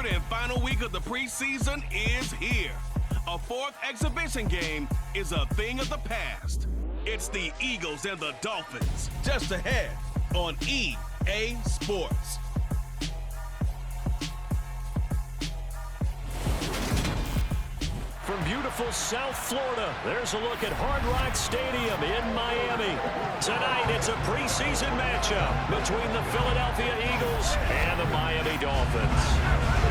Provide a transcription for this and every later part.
and final week of the preseason is here. A fourth exhibition game is a thing of the past. It's the Eagles and the Dolphins, just ahead on EA Sports. From beautiful South Florida, there's a look at Hard Rock Stadium in Miami. Tonight, it's a preseason matchup between the Philadelphia Eagles and the Miami Dolphins.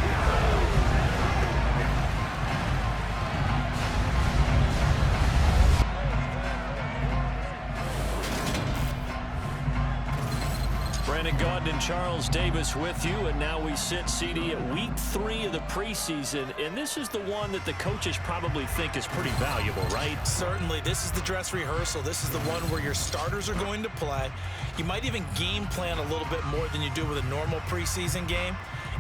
Brandon Gaudin and Charles Davis with you, and now we sit, CD, at week 3 of the preseason, and this is the one that the coaches probably think is pretty valuable, right? Certainly. This is the dress rehearsal. This is the one where your starters are going to play. You might even game plan a little bit more than you do with a normal preseason game,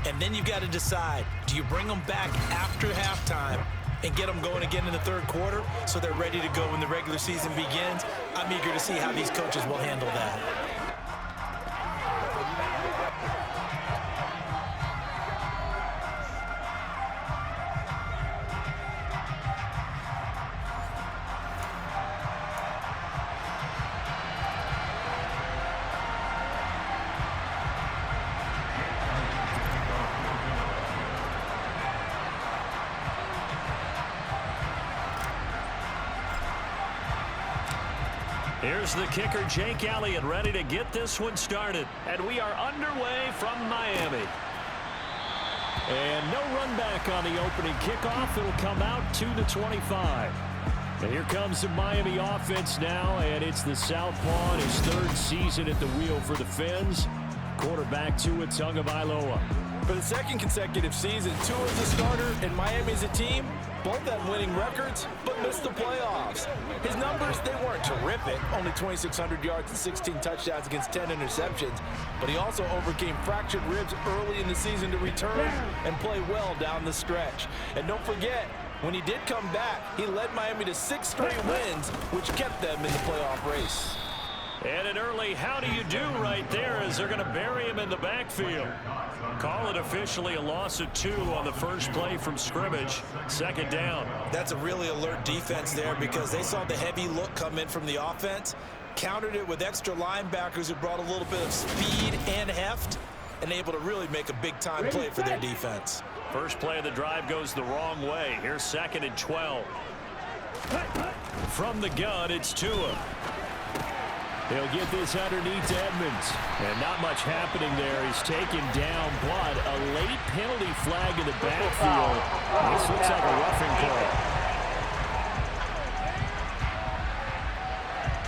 and then you've got to decide, do you bring them back after halftime and get them going again in the third quarter so they're ready to go when the regular season begins? I'm eager to see how these coaches will handle that. Here's the kicker, Jake Elliott, ready to get this one started. And we are underway from Miami. And no run back on the opening kickoff. It'll come out to the 25. And here comes the Miami offense now, and it's the Southpaw in his third season at the wheel for the Fins. Quarterback Tua Tagovailoa. For the second consecutive season, Tua is a starter and Miami is a team. Both have winning records, but missed the playoffs. His numbers, they weren't terrific. Only 2,600 yards and 16 touchdowns against 10 interceptions. But he also overcame fractured ribs early in the season to return and play well down the stretch. And don't forget, when he did come back, he led Miami to 6 straight wins, which kept them in the playoff race. And an early how do you do right there as they're going to bury him in the backfield. Call it officially a loss of 2 on the first play from scrimmage. Second down. That's a really alert defense there because they saw the heavy look come in from the offense, countered it with extra linebackers who brought a little bit of speed and heft, and able to really make a big-time play for their defense. First play of the drive goes the wrong way. Here's 2nd and 12. From the gun, it's Tua. He'll get this underneath Edmonds. And not much happening there. He's taken down, but a late penalty flag in the backfield. This looks like a roughing call.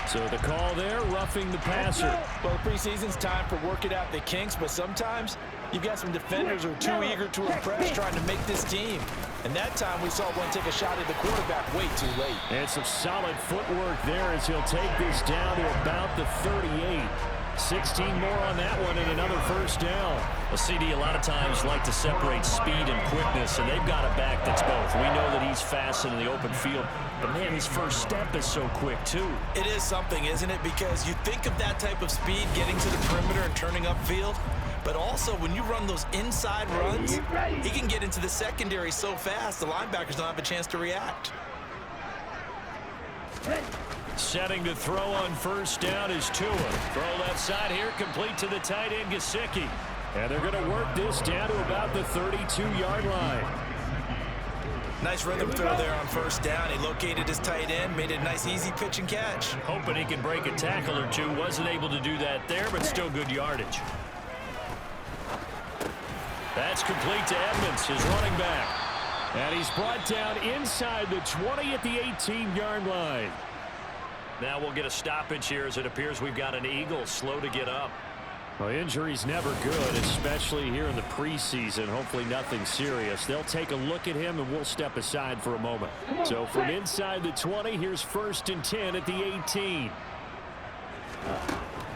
So the call there, roughing the passer. Well, the preseason's time for working out the kinks, but sometimes you've got some defenders who are too eager to impress trying to make this team. And that time we saw one take a shot at the quarterback way too late. And some solid footwork there as he'll take this down to about the 38. 16 more on that one and another first down. Well, CD, a lot of times like to separate speed and quickness, and they've got a back that's both. We know that he's fast in the open field, but man, his first step is so quick too. It is something, isn't it? Because you think of that type of speed getting to the perimeter and turning upfield, but also when you run those inside runs, he can get into the secondary so fast the linebackers don't have a chance to react. Setting to throw on first down is Tua. Throw left side here, complete to the tight end, Gesicki. And they're going to work this down to about the 32-yard line. Nice rhythm throw there on first down. He located his tight end, made a nice easy pitch and catch. Hoping he can break a tackle or two. Wasn't able to do that there, but still good yardage. That's complete to Edmonds, his running back. And he's brought down inside the 20 at the 18-yard line. Now we'll get a stoppage here as it appears we've got an Eagle slow to get up. Well, injury's never good, especially here in the preseason. Hopefully nothing serious. They'll take a look at him, and we'll step aside for a moment. So from inside the 20, here's 1st and 10 at the 18.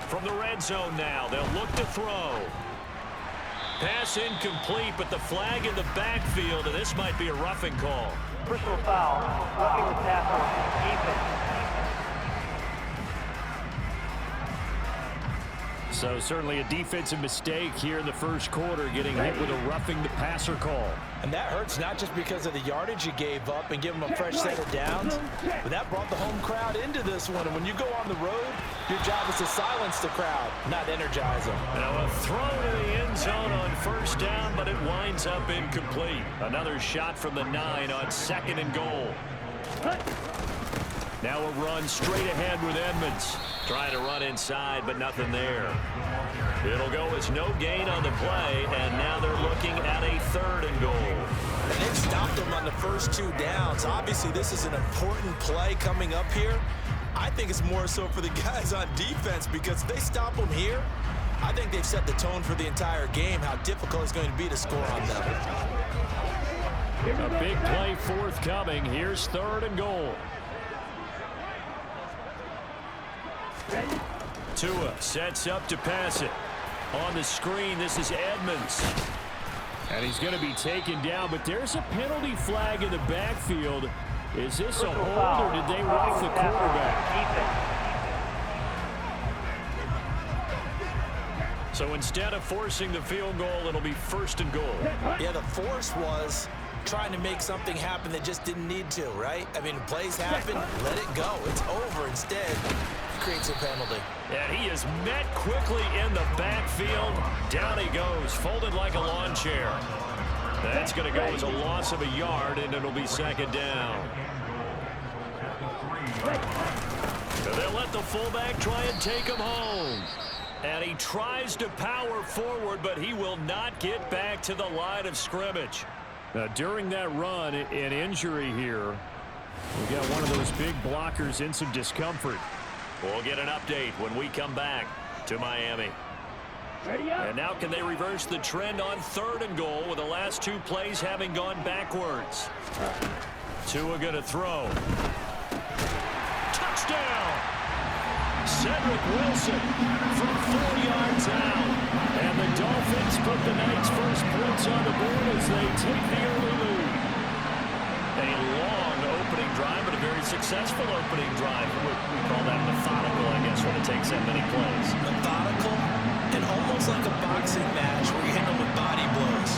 From the red zone now, they'll look to throw. Pass incomplete, but the flag in the backfield, and this might be a roughing call. Personal foul, roughing the passer, defense. So certainly a defensive mistake here in the first quarter, getting hit with a roughing the passer call. And that hurts not just because of the yardage you gave up and give them a fresh set of downs, but that brought the home crowd into this one. And when you go on the road, your job is to silence the crowd, not energize them. Now a throw to the end zone on first down, but it winds up incomplete. Another shot from the 9 on 2nd and goal. Now a run straight ahead with Edmonds. Trying to run inside, but nothing there. It'll go as no gain on the play, and now they're looking at a 3rd and goal. And they've stopped them on the first 2 downs. Obviously, this is an important play coming up here. I think it's more so for the guys on defense, because if they stop them here, I think they've set the tone for the entire game, how difficult it's going to be to score on them. A big play forthcoming. Here's 3rd and goal. Tua sets up to pass it. On the screen, this is Edmonds. And he's going to be taken down, but there's a penalty flag in the backfield. Is this a hold, or did they rough the quarterback? So instead of forcing the field goal, it'll be 1st and goal. Yeah, the force was trying to make something happen that just didn't need to, right? I mean, plays happen, let it go. It's over. Instead, he creates a penalty. And he is met quickly in the backfield. Down he goes, folded like a lawn chair. That's going to go as a loss of a yard, and it'll be 2nd down. So they'll let the fullback try and take him home. And he tries to power forward, but he will not get back to the line of scrimmage. Now, during that run, an injury here. We got one of those big blockers in some discomfort. We'll get an update when we come back to Miami. And now can they reverse the trend on 3rd and goal with the last 2 plays having gone backwards? Tua going to throw. Touchdown! Cedric Wilson from 4 yards out. And the Dolphins put the night's first points on the board as they take the early lead. A long opening drive, but a very successful opening drive. We call that methodical, I guess, when it takes that many plays. Methodical and almost like a boxing match where you hit them with body blows.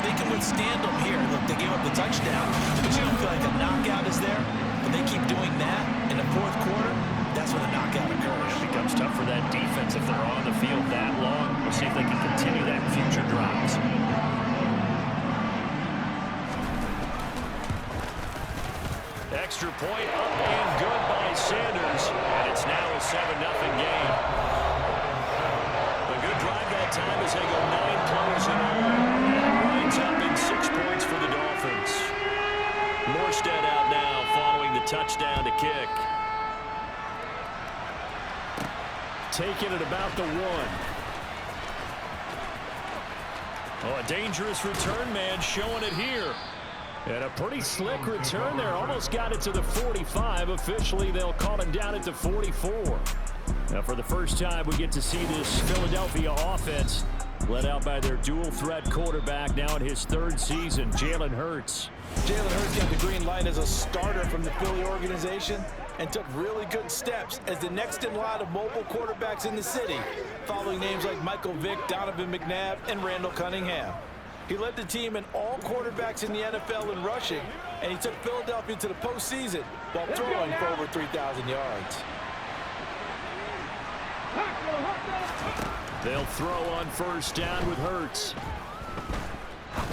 They can withstand them here. Look, they gave up the touchdown, but you don't feel like a knockout is there. But they keep doing that in the 4th quarter. That's when a knockout occurs. It becomes tough for that defense if they're on the field that long. We'll see if they can continue that in future drives. Extra point up and good by Sanders. And it's now a 7-0 game. A good drive that time as they go 9 plays in all. And winds up in 6 points for the Dolphins. Morstead out now following the touchdown to kick. Taking it about the 1. Oh, a dangerous return man showing it here. And a pretty slick return there. Almost got it to the 45. Officially, they'll call him down at the 44. Now, for the first time, we get to see this Philadelphia offense led out by their dual-threat quarterback now in his 3rd season, Jalen Hurts. Jalen Hurts got the green light as a starter from the Philly organization and took really good steps as the next in line of mobile quarterbacks in the city, following names like Michael Vick, Donovan McNabb, and Randall Cunningham. He led the team in all quarterbacks in the NFL in rushing, and he took Philadelphia to the postseason while throwing for over 3,000 yards. They'll throw on first down with Hurts.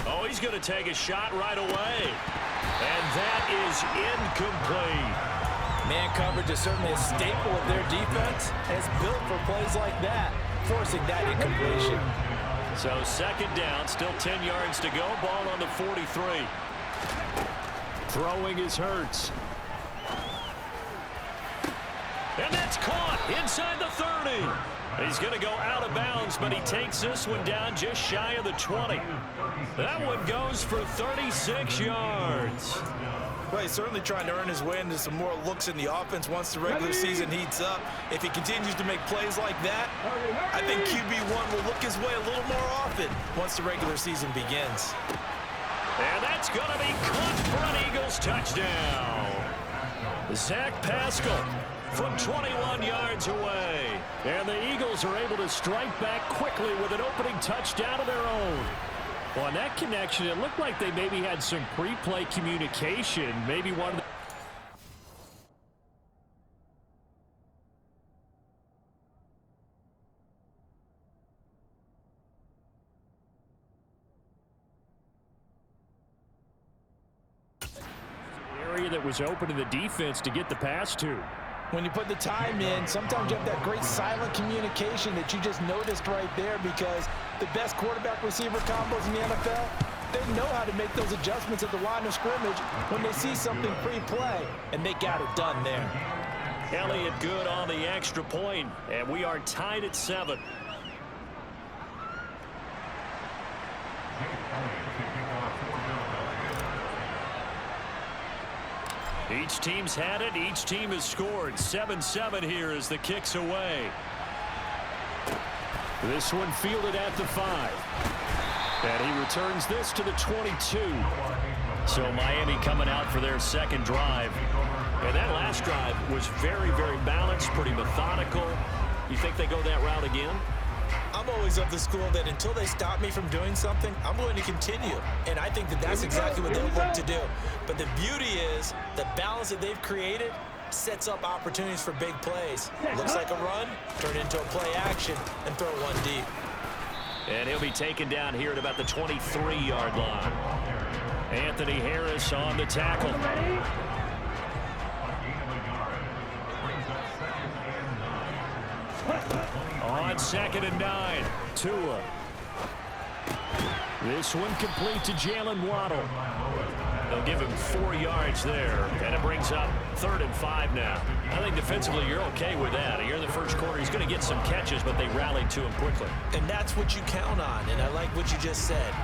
Oh, he's going to take a shot right away. And that is incomplete. Man coverage is certainly a staple of their defense, and it's built for plays like that, forcing that incompletion. So 2nd down, still 10 yards to go. Ball on the 43. Throwing is Hurts. And that's caught inside the 30. He's going to go out of bounds, but he takes this one down just shy of the 20. That one goes for 36 yards. Well, he's certainly trying to earn his way into some more looks in the offense once the regular season heats up. If he continues to make plays like that, I think QB1 will look his way a little more often once the regular season begins. And that's going to be caught for an Eagles touchdown. Zach Pascal from 21 yards away. And the Eagles are able to strike back quickly with an opening touchdown of their own. Well, on that connection, it looked like they maybe had some pre-play communication. Maybe one of the area that was open to the defense to get the pass to. When you put the time in, sometimes you have that great silent communication that you just noticed right there, because the best quarterback-receiver combos in the NFL, they know how to make those adjustments at the line of scrimmage when they see something pre-play, and they got it done there. Elliott good on the extra point, and we are tied at 7. Each team's had it. Each team has scored. 7-7 here as the kick's away. This one fielded at the 5. And he returns this to the 22. So Miami coming out for their second drive. And that last drive was very, very balanced, pretty methodical. You think they go that route again? I'm always of the school that until they stop me from doing something, I'm going to continue. And I think that that's exactly what they'll look to do. But the beauty is the balance that they've created sets up opportunities for big plays. Looks like a run, turn it into a play action, and throw one deep. And he'll be taken down here at about the 23-yard line. Anthony Harris on the tackle. On 2nd and 9, Tua. This one complete to Jalen Waddle. They'll give him 4 yards there, and it brings up 3rd and 5 now. I think defensively you're okay with that. Here in the first quarter, he's going to get some catches, but they rallied to him quickly. And that's what you count on, and I like what you just said.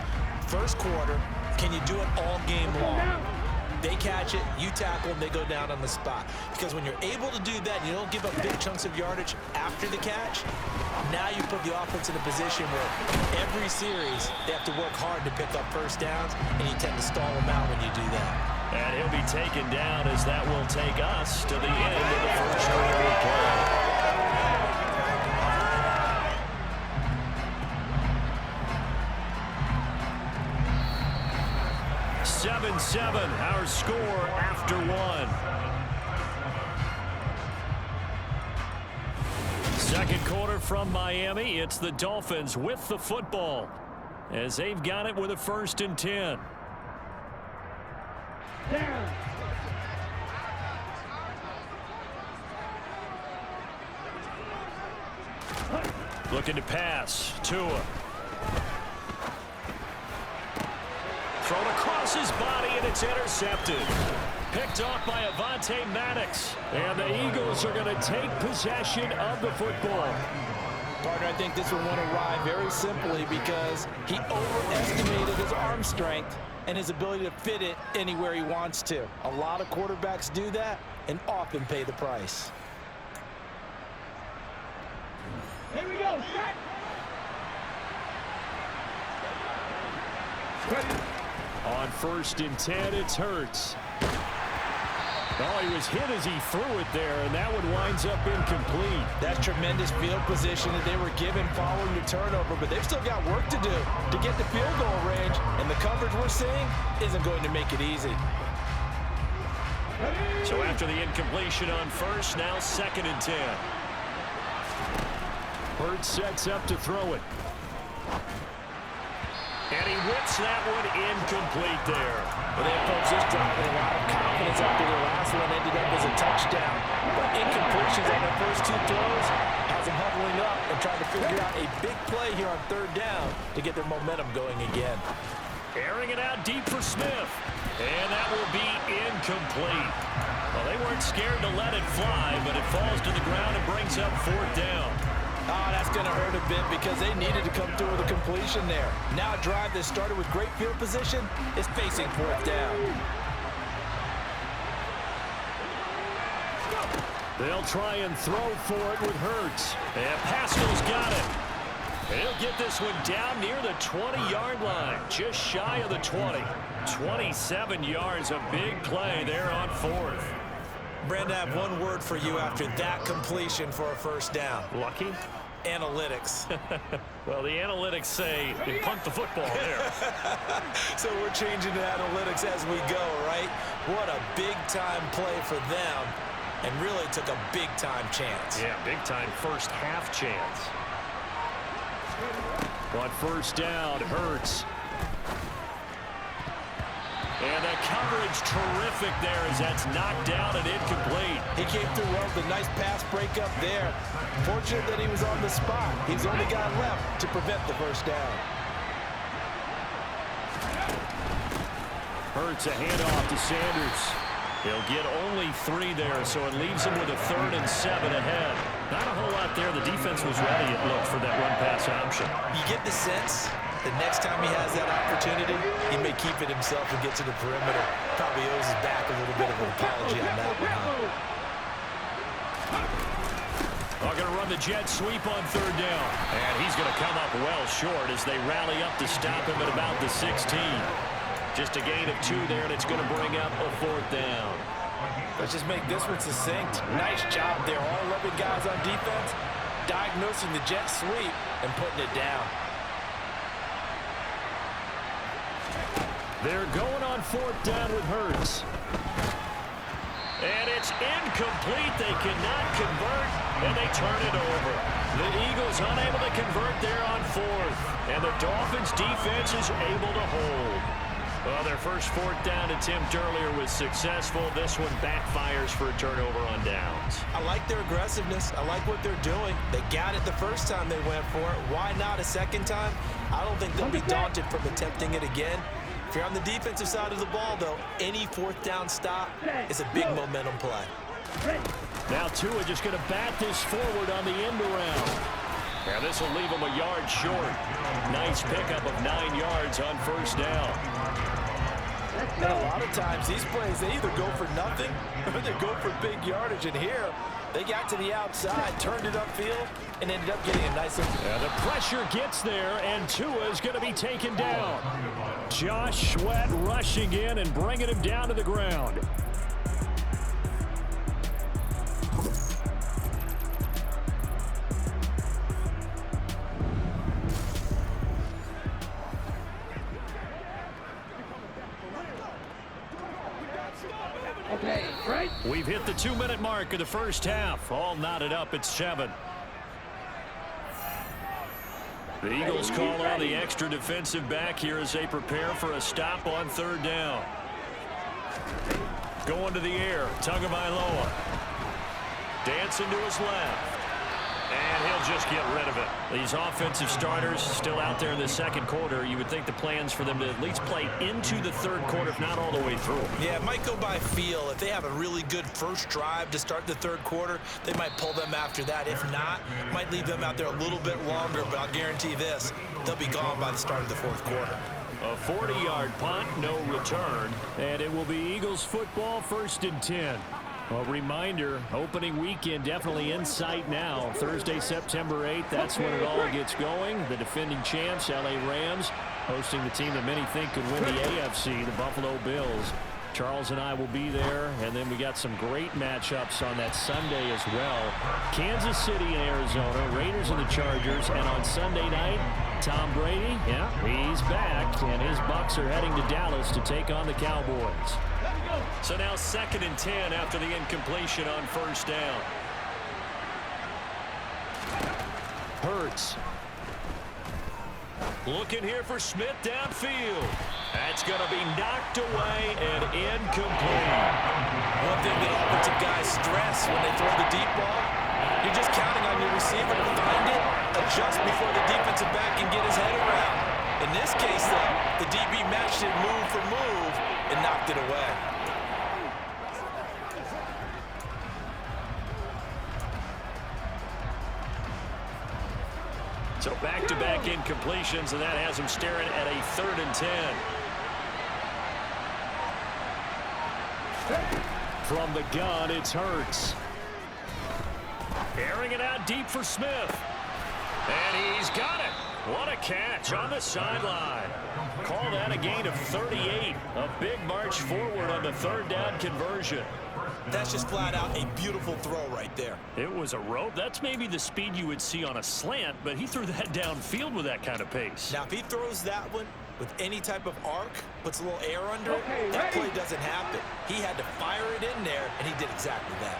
First quarter, can you do it all game long? They catch it, you tackle them, they go down on the spot. Because when you're able to do that, and you don't give up big chunks of yardage after the catch, now you put the offense in a position where every series they have to work hard to pick up first downs, and you tend to stall them out when you do that. And he'll be taken down as that will take us to the end of the first quarter of play. 7-7, our score after 1. Second quarter from Miami. It's the Dolphins with the football as they've got it with a 1st and 10. Looking to pass. Tua. Thrown across his body, and it's intercepted. Picked off by Avonte Maddox. And the Eagles are going to take possession of the football. Partner, I think this one went awry very simply because he overestimated his arm strength and his ability to fit it anywhere he wants to. A lot of quarterbacks do that and often pay the price. Here we go, set. On 1st and 10, it's Hurts. Oh, he was hit as he threw it there, and that one winds up incomplete. That's tremendous field position that they were given following the turnover, but they've still got work to do to get the field goal range, and the coverage we're seeing isn't going to make it easy. So after the incompletion on 1st, now 2nd and 10. Hurts sets up to throw it. And he whips that one incomplete there. Well, they approached this drive with a lot of confidence after the last one ended up as a touchdown. But incompletions on their first 2 throws has them huddling up and trying to figure out a big play here on 3rd down to get their momentum going again. Airing it out deep for Smith. And that will be incomplete. Well, they weren't scared to let it fly, but it falls to the ground and brings up 4th down. Oh, that's going to hurt a bit because they needed to come through with a completion there. Now a drive that started with great field position is facing 4th down. They'll try and throw for it with Hurts. And Pascal's got it. And he'll get this one down near the 20-yard line, just shy of the 20. 27 yards, a big play there on 4th. Brandon, I have one word for you after that completion for a first down. Lucky? Analytics. Well, the analytics say they punt the football there. So we're changing to analytics as we go, right? What a big-time play for them, and really took a big-time chance. Yeah, big-time first half chance. But first down, Hurts. And the coverage terrific there as that's knocked down and incomplete. He came through well with a nice pass breakup there. Fortunate that he was on the spot. He's the only guy left to prevent the first down. Hurts a handoff to Sanders. He'll get only 3 there, so it leaves him with a 3rd and 7 ahead. Not a whole lot there. The defense was ready, it looked, for that run-pass option. You get the sense the next time he has that opportunity, he may keep it himself and get to the perimeter. Probably owes his back a little bit of an apology on that one. They're going to run the jet sweep on 3rd down. And he's going to come up well short as they rally up to stop him at about the 16. Just a gain of 2 there, and it's going to bring up a 4th down. Let's just make this one succinct. Nice job there. All 11 guys on defense diagnosing the jet sweep and putting it down. They're going on 4th down with Hurts. And it's incomplete. They cannot convert, and they turn it over. The Eagles unable to convert there on 4th. And the Dolphins defense is able to hold. Well, their first 4th down attempt earlier was successful. This one backfires for a turnover on downs. I like their aggressiveness. I like what they're doing. They got it the first time they went for it. Why not a second time? I don't think they'll be daunted from attempting it again. If you're on the defensive side of the ball, though, any 4th down stop is a big momentum play. Now Tua just going to bat this forward on the end around. Now this will leave him a yard short. Nice pickup of 9 yards on first down. And a lot of times these plays, they either go for nothing or they go for big yardage. And here, they got to the outside, turned it upfield, and ended up getting a nice... Yeah, the pressure gets there, and Tua is going to be taken down. Josh Sweat rushing in and bringing him down to the ground. Okay, right. We've hit the 2-minute mark of the first half. All knotted up at 7. The Eagles call on the extra defensive back here as they prepare for a stop on 3rd down. Going to the air, Tagovailoa. Dancing to his left. And he'll just get rid of it. These offensive starters still out there in the 2nd quarter. You would think the plans for them to at least play into the 3rd quarter, if not all the way through. Yeah, it might go by feel. If they have a really good first drive to start the 3rd quarter, they might pull them after that. If not, might leave them out there a little bit longer, but I'll guarantee this, they'll be gone by the start of the 4th quarter. A 40-yard punt, no return, and it will be Eagles football, 1st and 10. A reminder, opening weekend definitely in sight now. Thursday, September 8th, that's when it all gets going. The defending champs, LA Rams, hosting the team that many think could win the AFC, the Buffalo Bills. Charles and I will be there, and then we got some great matchups on that Sunday as well. Kansas City and Arizona, Raiders and the Chargers, and on Sunday night, Tom Brady, yeah, he's back, and his Bucs are heading to Dallas to take on the Cowboys. So now 2nd and 10 after the incompletion on first down. Hurts. Looking here for Smith downfield. That's going to be knocked away and incomplete. One thing that offensive guys stress when they throw the deep ball, you're just counting on your receiver to find it, adjust before the defensive back can get his head around. In this case, though, the DB matched it move for move and knocked it away. So back-to-back incompletions, and that has him staring at a 3rd and 10. From the gun, it's Hurts. Airing it out deep for Smith. And he's got it. What a catch on the sideline. Call that a gain of 38. A big march forward on the third down conversion. That's just flat out a beautiful throw right there. It was a rope. That's maybe the speed you would see on a slant, but he threw that downfield with that kind of pace. Now, if he throws that one with any type of arc, puts a little air under it, that play doesn't happen. He had to fire it in there, and he did exactly that.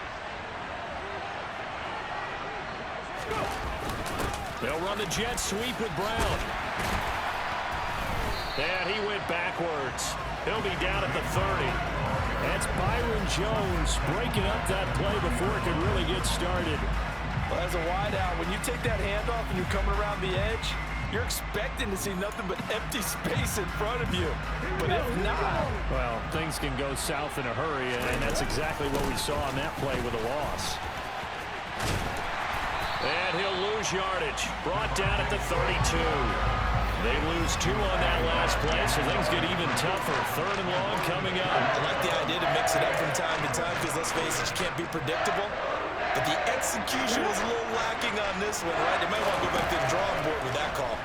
They'll run the jet sweep with Brown. And he went backwards. He'll be down at the 30. That's Byron Jones breaking up that play before it can really get started. Well, as a wideout, when you take that handoff and you're coming around the edge, you're expecting to see nothing but empty space in front of you. But if not, well, things can go south in a hurry, and that's exactly what we saw on that play with a loss. And he'll lose yardage. Brought down at the 32. They lose 2 on that last play, so things get even tougher. 3rd and long coming up. I like the idea to mix it up from time to time because, let's face it, you can't be predictable. But the execution was a little lacking on this one, right? They might want to go back to the drawing board with that call.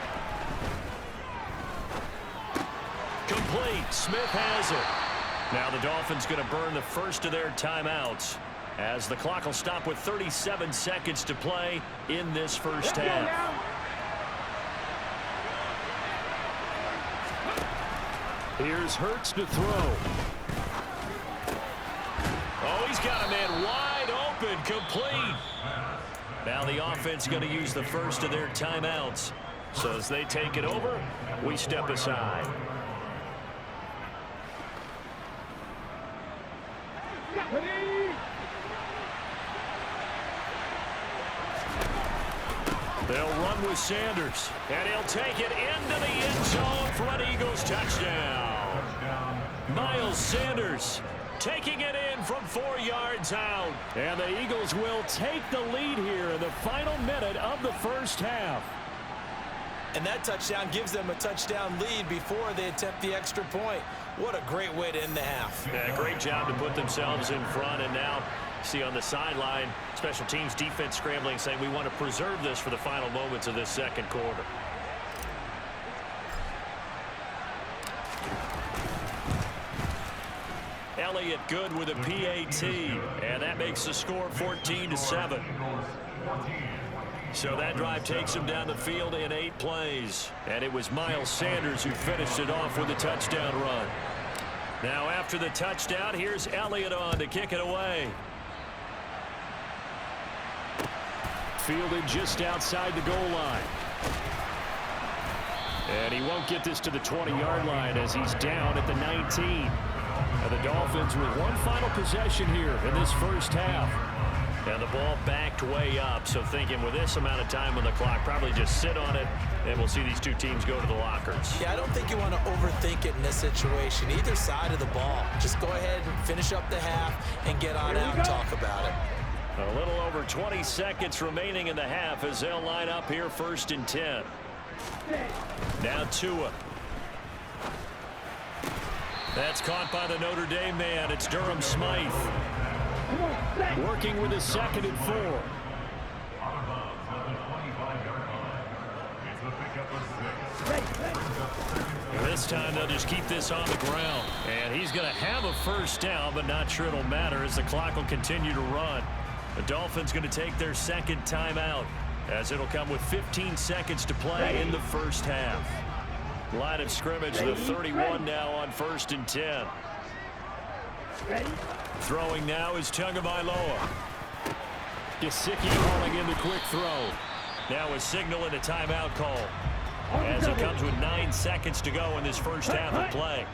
Complete. Smith has it. Now the Dolphins going to burn the first of their timeouts as the clock will stop with 37 seconds to play in this first half. Here's Hurts to throw. Oh, he's got a man wide open, complete. Now the offense going to use the first of their timeouts. So as they take it over, we step aside. They'll run with Sanders, and he'll take it into the end zone for an Eagles touchdown. Miles Sanders taking it in from 4 yards out. And the Eagles will take the lead here in the final minute of the first half. And that touchdown gives them a touchdown lead before they attempt the extra point. What a great way to end the half. Yeah, great job to put themselves in front, and now see on the sideline, special teams defense scrambling, saying we want to preserve this for the final moments of this second quarter. Elliott good with a PAT, and that makes the score 14-7. So that drive takes him down the field in 8 plays. And it was Miles Sanders who finished it off with a touchdown run. Now after the touchdown, here's Elliott on to kick it away. Fielded just outside the goal line. And he won't get this to the 20-yard line as he's down at the 19. Now the Dolphins with one final possession here in this first half. And the ball backed way up, so thinking with this amount of time on the clock, probably just sit on it, and we'll see these two teams go to the lockers. Yeah, I don't think you want to overthink it in this situation. Either side of the ball. Just go ahead and finish up the half and get on out and talk about it. A little over 20 seconds remaining in the half as they'll line up here 1st and 10. Now Tua. That's caught by the Notre Dame man. It's Durham Smythe. Working with a 2nd and 4. This time they'll just keep this on the ground. And he's going to have a first down, but not sure it'll matter as the clock will continue to run. The Dolphins going to take their 2nd timeout as it'll come with 15 seconds to play in the first half. Line of scrimmage, the 31 now on 1st and 10. Throwing now is Tagovailoa. Gesicki calling in the quick throw. Now a signal and a timeout call as it comes with 9 seconds to go in this first half of play.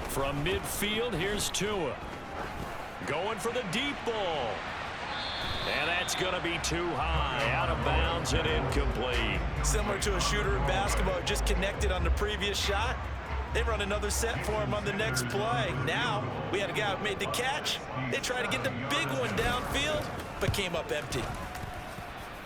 From midfield, here's Tua. Going for the deep ball. And that's going to be too high, out of bounds and incomplete. Similar to a shooter in basketball, just connected on the previous shot. They run another set for him on the next play. Now, we had a guy who made the catch. They tried to get the big one downfield, but came up empty.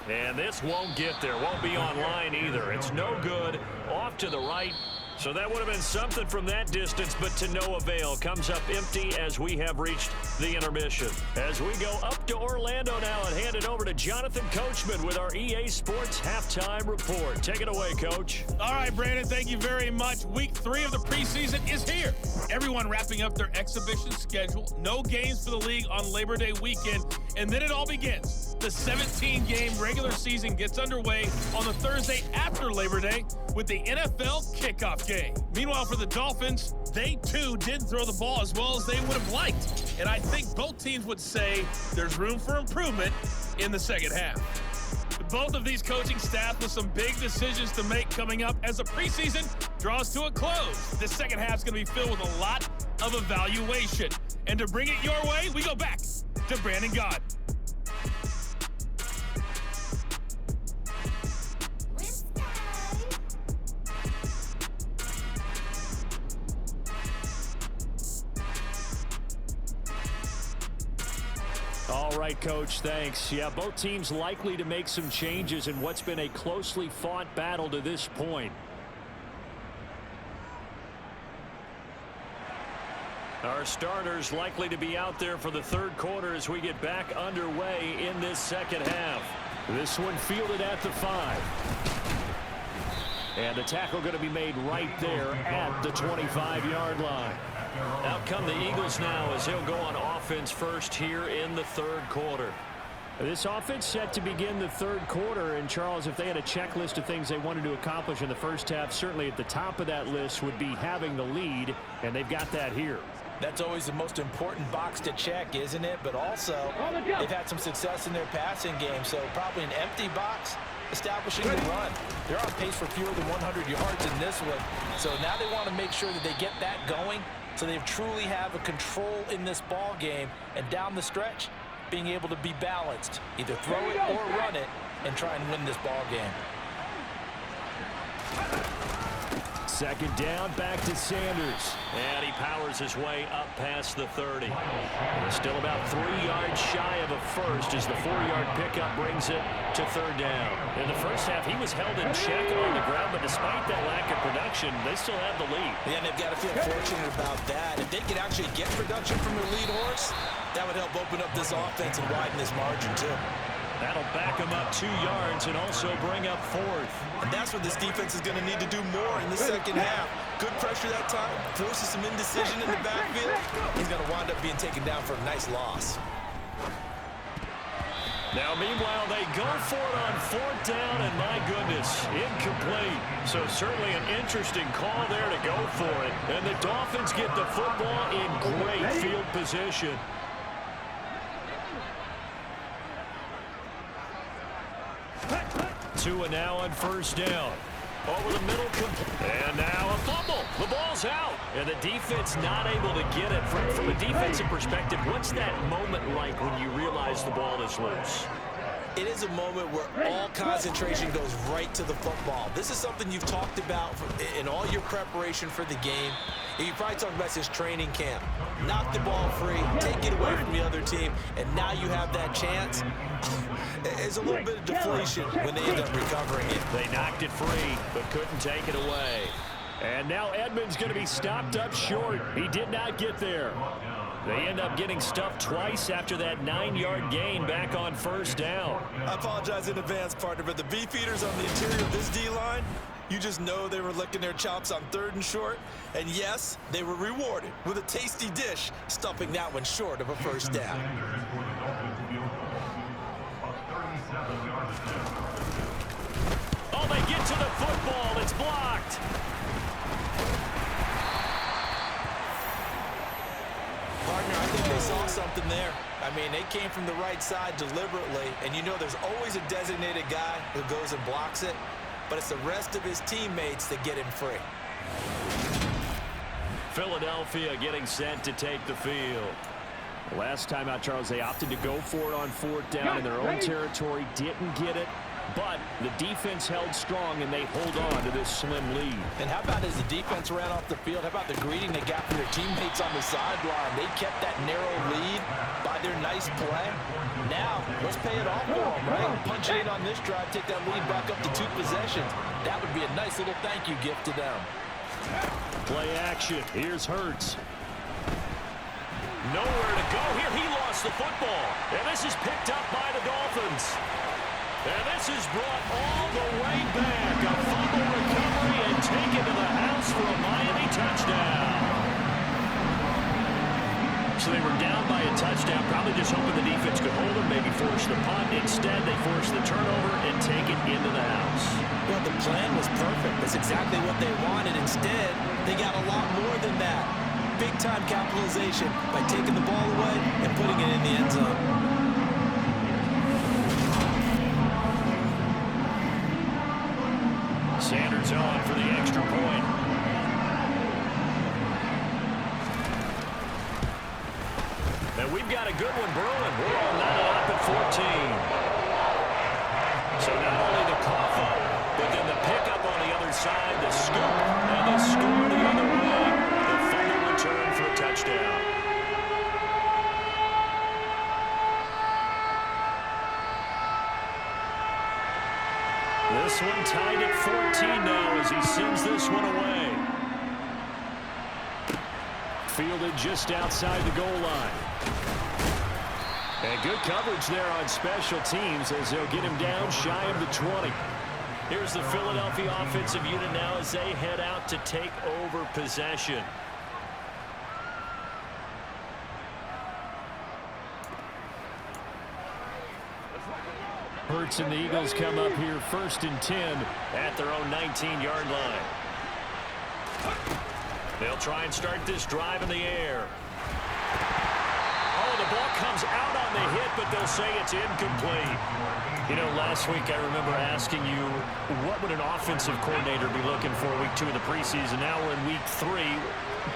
And this won't get there, won't be online either. It's no good, off to the right. So that would have been something from that distance, but to no avail. Comes up empty as we have reached the intermission. As we go up back to Orlando now and hand it over to Jonathan Coachman with our EA Sports Halftime Report. Take it away, Coach. All right, Brandon, thank you very much. Week 3 of the preseason is here. Everyone wrapping up their exhibition schedule. No games for the league on Labor Day weekend, and then it all begins. The 17-game regular season gets underway on the Thursday after Labor Day with the NFL kickoff game. Meanwhile, for the Dolphins, they too did throw the ball as well as they would have liked. And I think both teams would say there's room for improvement in the second half. Both of these coaching staff with some big decisions to make coming up as the preseason draws to a close. The second half is going to be filled with a lot of evaluation. And to bring it your way, we go back to Brandon Gaudin. All right, Coach, thanks. Yeah, both teams likely to make some changes in what's been a closely fought battle to this point. Our starters likely to be out there for the third quarter as we get back underway in this second half. This one fielded at the 5. And the tackle going to be made right there at the 25-yard line. Out come the Eagles now as they'll go on offense first here in the third quarter. This offense set to begin the third quarter. And, Charles, if they had a checklist of things they wanted to accomplish in the first half, certainly at the top of that list would be having the lead, and they've got that here. That's always the most important box to check, isn't it? But also, they've had some success in their passing game, so probably an empty box establishing the run. They're on pace for fewer than 100 yards in this one. So now they want to make sure that they get that going so they truly have a control in this ball game, and down the stretch, being able to be balanced. Either throw it or run it and try and win this ball game. Second down, back to Sanders. And he powers his way up past the 30. Still about 3 yards shy of a first as the 4-yard pickup brings it to third down. In the first half, he was held in check on the ground, but despite that lack of production, they still have the lead. Yeah, and they've got to feel fortunate about that. If they could actually get production from their lead horse, that would help open up this offense and widen this margin, too. That'll back them up 2 yards and also bring up 4th. And that's what this defense is going to need to do more in the second half. Good pressure that time, forces some indecision in the backfield. He's going to wind up being taken down for a nice loss. Now, meanwhile, they go for it on 4th down, and my goodness, incomplete. So certainly an interesting call there to go for it. And the Dolphins get the football in great field position. Tua now on first down. Over the middle. And now a fumble. The ball's out. And the defense not able to get it. From a defensive perspective, what's that moment like when you realize the ball is loose? It is a moment where all concentration goes right to the football. This is something you've talked about in all your preparation for the game. You probably talked about this training camp. Knock the ball free, take it away from the other team, and now you have that chance. It's a little bit of deflation when they end up recovering it. They knocked it free, but couldn't take it away. And now Edmonds going to be stopped up short. He did not get there. They end up getting stuffed twice after that 9-yard gain back on first down. I apologize in advance, partner, but the beefeaters on the interior of this D-line, you just know they were licking their chops on 3rd and short. And yes, they were rewarded with a tasty dish, stuffing that one short of a first down. Oh, they get to the football. It's blocked. Partner, I think they saw something there. I mean, they came from the right side deliberately, and you know there's always a designated guy who goes and blocks it, but it's the rest of his teammates that get him free. Philadelphia getting set to take the field. Last time out, Charles, they opted to go for it on 4th down in their own territory, didn't get it. But the defense held strong, and they hold on to this slim lead. And how about as the defense ran off the field, how about the greeting they got from their teammates on the sideline? They kept that narrow lead by their nice play. Now, let's pay it off for them, right? Punch it in on this drive, take that lead back up to 2 possessions. That would be a nice little thank you gift to them. Play action. Here's Hurts. Nowhere to go here. He lost lost the football. And this is picked up by the Dolphins. And this is brought all the way back. A fumble recovery and taken to the house for a Miami touchdown. So they were down by a touchdown, probably just hoping the defense could hold them, maybe force the punt. Instead, they forced the turnover and take it into the house. Well, the plan was perfect. That's exactly what they wanted. Instead, they got a lot more than that. Big-time capitalization by taking the ball away and putting it in the end zone. Sanders on for the extra point. And we've got a good one brewing. We're all knotted up at 14. So not only the cough up, but then the pickup on the other side, the scoop, and the score the other way. The fumble return for a touchdown. This one tied at 14 now as he sends this one away. Fielded just outside the goal line. And good coverage there on special teams as they'll get him down shy of the 20. Here's the Philadelphia offensive unit now as they head out to take over possession. Hurts and the Eagles come up here 1st and 10 at their own 19-yard line. They'll try and start this drive in the air. Oh, the ball comes out on the hit, but they'll say it's incomplete. You know, last week I remember asking you, what would an offensive coordinator be looking for week 2 of the preseason? Now we're in week 3.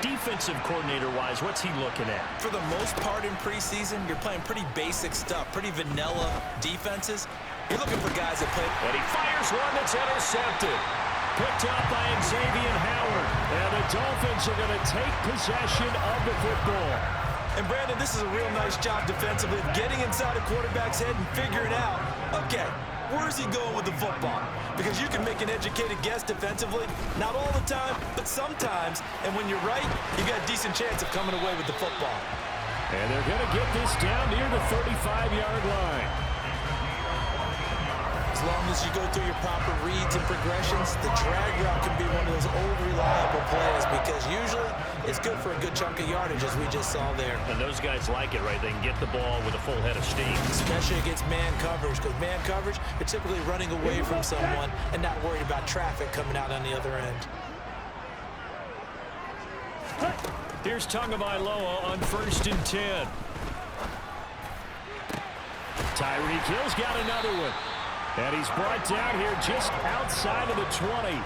Defensive coordinator-wise, what's he looking at? For the most part in preseason, you're playing pretty basic stuff, pretty vanilla defenses. You're looking for guys that play. And he fires one that's intercepted. Picked up by Xavier Howard. And the Dolphins are going to take possession of the football. And Brandon, this is a real nice job defensively, getting inside a quarterback's head and figuring out, okay, where's he going with the football? Because you can make an educated guess defensively, not all the time, but sometimes. And when you're right, you got a decent chance of coming away with the football. And they're going to get this down near the 35-yard line. As long as you go through your proper reads and progressions, the drag route can be one of those old reliable plays because usually it's good for a good chunk of yardage, as we just saw there. And those guys like it, right? They can get the ball with a full head of steam. Especially against man coverage, because man coverage, you're typically running away from someone and not worried about traffic coming out on the other end. Here's Tagovailoa on 1st and 10. Tyreek Hill's got another one. And he's brought down here just outside of the 20.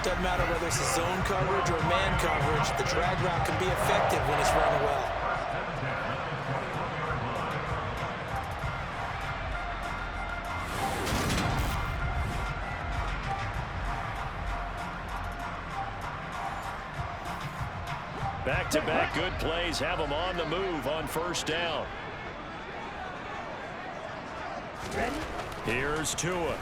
Doesn't matter whether it's a zone coverage or man coverage, the drag route can be effective when it's run well. Back-to-back good plays have them on the move on 1st down. Here's Tua.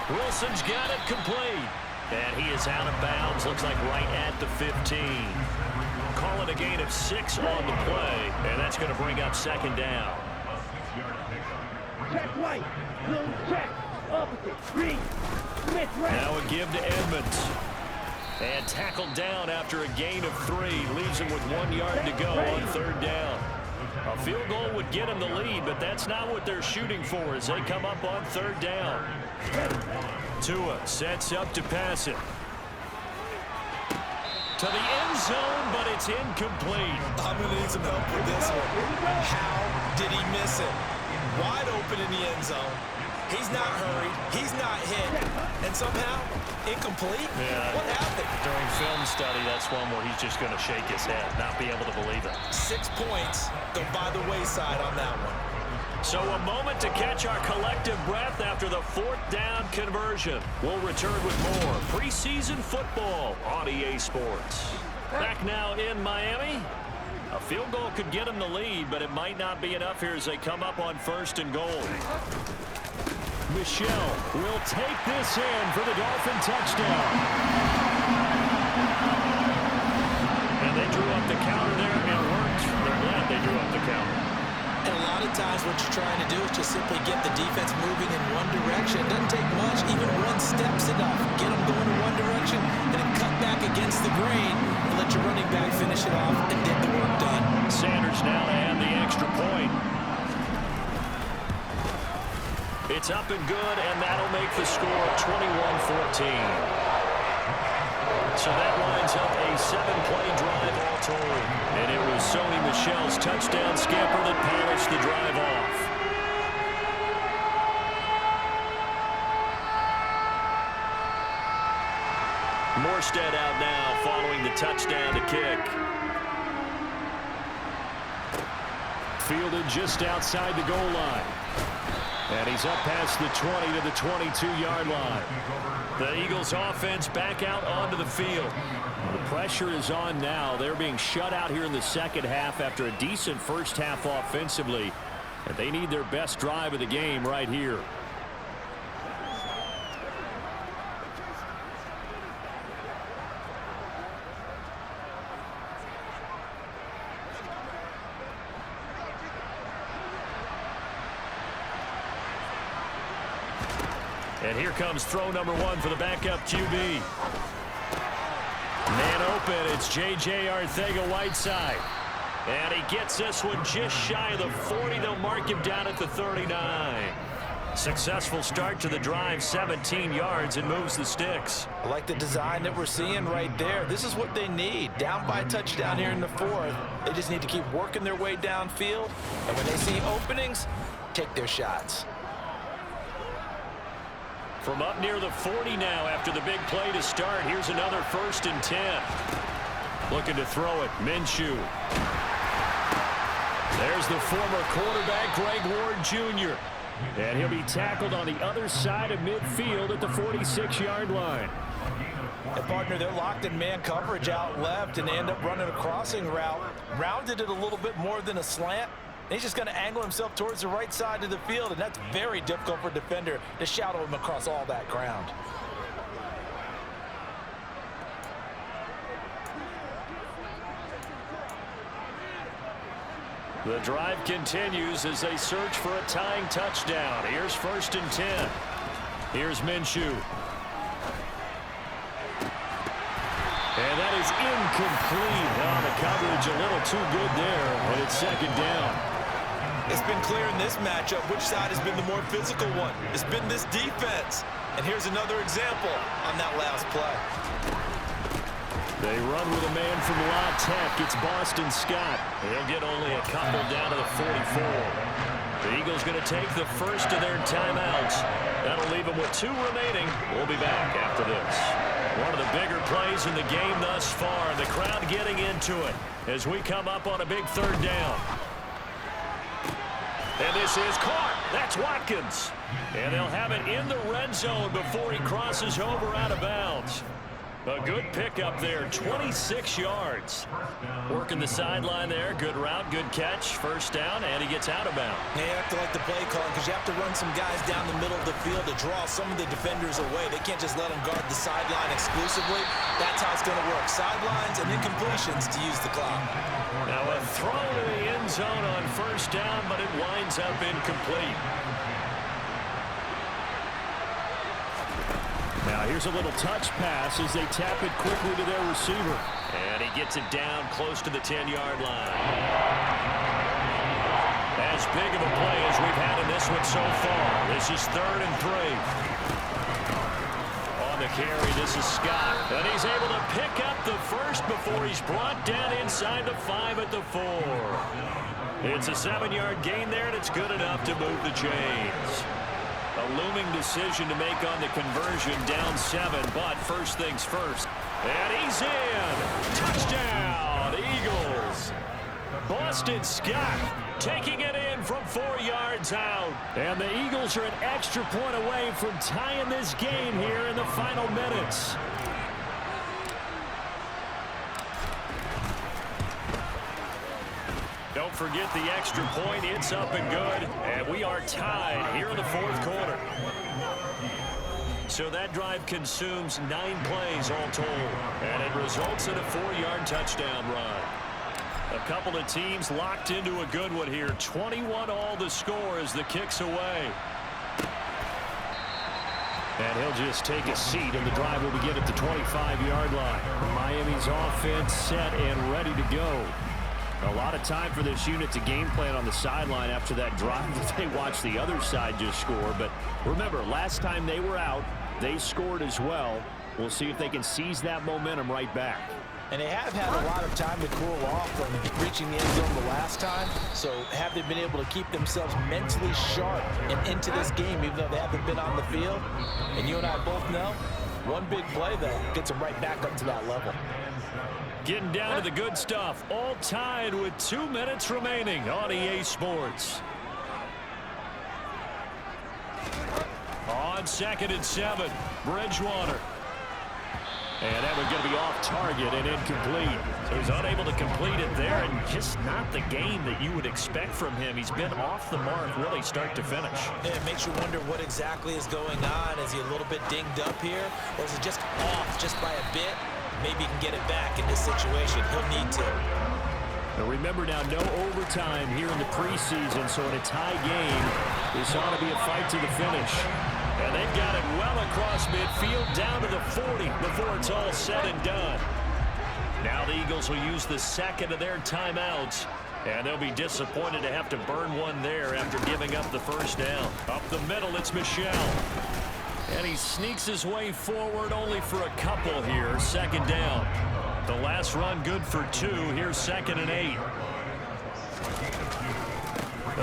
Wilson's got it complete. And he is out of bounds. Looks like right at the 15. Calling a gain of 6 on the play. And that's going to bring up 2nd down. Check right. Blue check. Opposite. Green. Smith right. Now a give to Edmonds. And tackled down after a gain of 3. Leaves him with 1 yard to go on 3rd down. A field goal would get him the lead, but that's not what they're shooting for as they come up on 3rd down. Tua sets up to pass it. To the end zone, but it's incomplete. I'm going to need some help with this one. How did he miss it? Wide open in the end zone. He's not hurried. He's not hit. And somehow, incomplete? Yeah. What happened? During film study, that's one where he's just going to shake his head, not be able to believe it. 6 points go by the wayside on that one. So a moment to catch our collective breath after the 4th down conversion. We'll return with more preseason football on EA Sports. Back now in Miami. A field goal could get him the lead, but it might not be enough here as they come up on 1st and goal. Michelle will take this in for the Dolphin touchdown. And they up the counter there. It worked. They're glad they drew up the counter. And a lot of times what you're trying to do is just simply get the defense moving in one direction. It doesn't take much. Even one step's enough. Get them going in one direction and then cut back against the grain and let your running back finish it off and get the work done. Sanders now to add the extra point. It's up and good, and that'll make the score 21-14. So that lines up a 7-play drive all told. And it was Sony Michel's touchdown scamper that polished the drive off. Morstead out now following the touchdown to kick. Fielded just outside the goal line. And he's up past the 20 to the 22-yard line. The Eagles offense back out onto the field. The pressure is on now. They're being shut out here in the second half after a decent first half offensively. And they need their best drive of the game right here. And here comes throw number 1 for the backup QB. Man open, it's J.J. Arcega-Whiteside. And he gets this one just shy of the 40. They'll mark him down at the 39. Successful start to the drive, 17 yards, and moves the sticks. I like the design that we're seeing right there. This is what they need. Down by a touchdown here in the fourth. They just need to keep working their way downfield. And when they see openings, take their shots. From up near the 40 now after the big play to start. Here's another 1st and 10. Looking to throw it. Minshew. There's the former quarterback, Greg Ward Jr. And he'll be tackled on the other side of midfield at the 46-yard line. And partner, they're locked in man coverage out left, and they end up running a crossing route. Rounded it a little bit more than a slant. And he's just going to angle himself towards the right side of the field, and that's very difficult for a defender to shadow him across all that ground. The drive continues as they search for a tying touchdown. Here's 1st and 10. Here's Minshew. And that is incomplete. Oh, the coverage a little too good there, but it's 2nd down. It's been clear in this matchup which side has been the more physical one. It's been this defense. And here's another example on that last play. They run with a man from La Tech. It's Boston Scott. They'll get only a couple down to the 44. The Eagles going to take the first of their timeouts. That'll leave them with 2 remaining. We'll be back after this. One of the bigger plays in the game thus far. The crowd getting into it as we come up on a big 3rd down. And this is caught. That's Watkins. And they'll have it in the red zone before he crosses over out of bounds. A good pickup there, 26 yards. Working the sideline there. Good route, good catch. 1st down, and he gets out of bounds. Yeah, you have to like the play calling because you have to run some guys down the middle of the field to draw some of the defenders away. They can't just let them guard the sideline exclusively. That's how it's going to work. Sidelines and incompletions to use the clock. Now a throw to the end zone on 1st down, but it winds up incomplete. Now here's a little touch pass as they tap it quickly to their receiver. And he gets it down close to the 10-yard line. As big of a play as we've had in this one so far. This is 3rd and 3. On the carry, this is Scott. And he's able to pick up the first before he's brought down inside the 5 at the 4. It's a 7-yard gain there, and it's good enough to move the chains. A looming decision to make on the conversion, down 7, but first things first. And he's in. Touchdown, Eagles. Boston Scott taking it in from 4 yards out. And the Eagles are an extra point away from tying this game here in the final minutes. Don't forget the extra point. It's up and good. And we are tied here in the 4th quarter. So that drive consumes 9 plays all told. And it results in a 4-yard touchdown run. A couple of teams locked into a good one here. 21 all the score as the kick's away. And he'll just take a seat, and the drive will begin at the 25-yard line. Miami's offense set and ready to go. A lot of time for this unit to game plan on the sideline after that drive that they watched the other side just score. But remember, last time they were out, they scored as well. We'll see if they can seize that momentum right back. And they have had a lot of time to cool off from reaching the end zone the last time. So have they been able to keep themselves mentally sharp and into this game, even though they haven't been on the field? And you and I both know, one big play, though, gets them right back up to that level. Getting down to the good stuff. All tied with 2 minutes remaining on EA Sports. On 2nd and 7, Bridgewater. And that was going to be off target and incomplete. So he's unable to complete it there, and just not the game that you would expect from him. He's been off the mark really start to finish. Yeah, it makes you wonder what exactly is going on. Is he a little bit dinged up here, or is it just off just by a bit? Maybe he can get it back in this situation. He'll need to. Now remember now, no overtime here in the preseason, so in a tie game, this ought to be a fight to the finish. And they've got it well across midfield, down to the 40 before it's all said and done. Now the Eagles will use the second of their timeouts, and they'll be disappointed to have to burn one there after giving up the first down. Up the middle, it's Michel. And he sneaks his way forward only for a couple here. 2nd down. The last run good for 2. Here's 2nd and 8.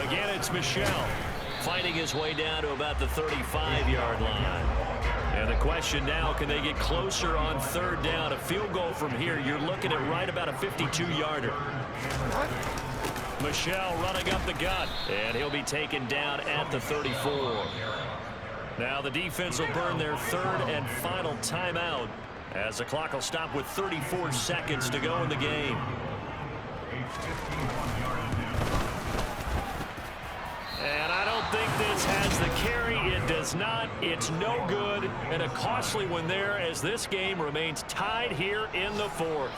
Again, it's Michel. Fighting his way down to about the 35-yard line. And the question now, can they get closer on 3rd down? A field goal from here, you're looking at right about a 52-yarder. Michel running up the gut, and he'll be taken down at the 34. Now the defense will burn their 3rd and final timeout as the clock will stop with 34 seconds to go in the game. And I don't think this has the carry. It does not. It's no good. And a costly one there as this game remains tied here in the 4th.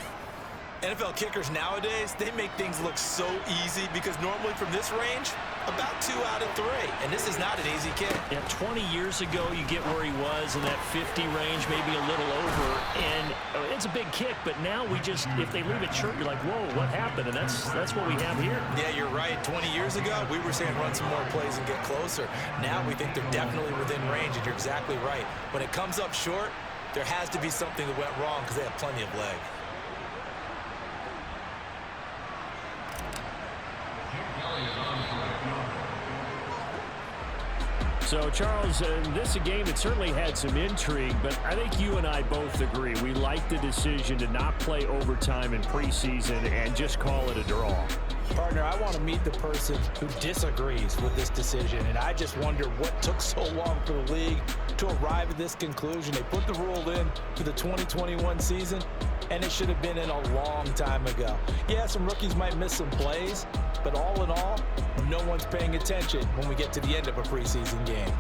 NFL kickers nowadays, they make things look so easy because normally from this range, about 2 out of 3. And this is not an easy kick. Yeah, 20 years ago, you get where he was in that 50 range, maybe a little over. And it's a big kick, but now we just, if they leave it short, you're like, whoa, what happened? And that's what we have here. Yeah, you're right. 20 years ago, we were saying run some more plays and get closer. Now we think they're definitely within range, and you're exactly right. When it comes up short, there has to be something that went wrong because they have plenty of leg. So, Charles, this is a game that certainly had some intrigue, but I think you and I both agree. We like the decision to not play overtime in preseason and just call it a draw. Partner, I want to meet the person who disagrees with this decision, and I just wonder what took so long for the league to arrive at this conclusion. They put the rule in for the 2021 season, and it should have been in a long time ago. Yeah, some rookies might miss some plays, but all in all, no one's paying attention when we get to the end of a preseason game.